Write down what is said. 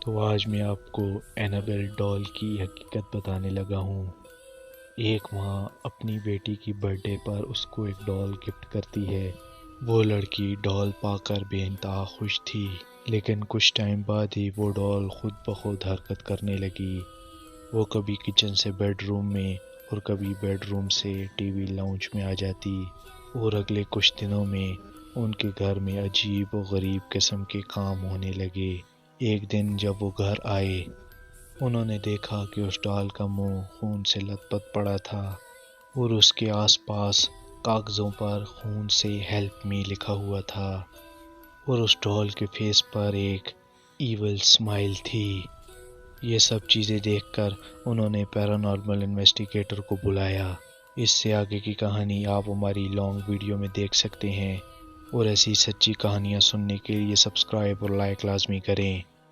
تو آج میں آپ کو اینابیل ڈال کی حقیقت بتانے لگا ہوں۔ ایک ماں اپنی بیٹی کی برتھ ڈے پر اس کو ایک ڈال گفٹ کرتی ہے۔ وہ لڑکی ڈال پا کر بے انتہا خوش تھی، لیکن کچھ ٹائم بعد ہی وہ ڈال خود بخود حرکت کرنے لگی۔ وہ کبھی کچن سے بیڈ روم میں اور کبھی بیڈ روم سے ٹی وی لاؤنج میں آ جاتی، اور اگلے کچھ دنوں میں ان کے گھر میں عجیب و غریب قسم کے کام ہونے لگے۔ ایک دن جب وہ گھر آئے، انہوں نے دیکھا کہ اس ڈال کا منہ خون سے لت پت پڑا تھا، اور اس کے آس پاس کاغذوں پر خون سے ہیلپ می لکھا ہوا تھا، اور اس ڈال کے فیس پر ایک ایول اسمائل تھی۔ یہ سب چیزیں دیکھ کر انہوں نے پیرانارمل انویسٹیگیٹر کو بلایا۔ اس سے آگے کی کہانی آپ ہماری لانگ ویڈیو میں دیکھ سکتے ہیں، اور ایسی سچی کہانیاں سننے کے لیے سبسکرائب اور لائک لازمی کریں۔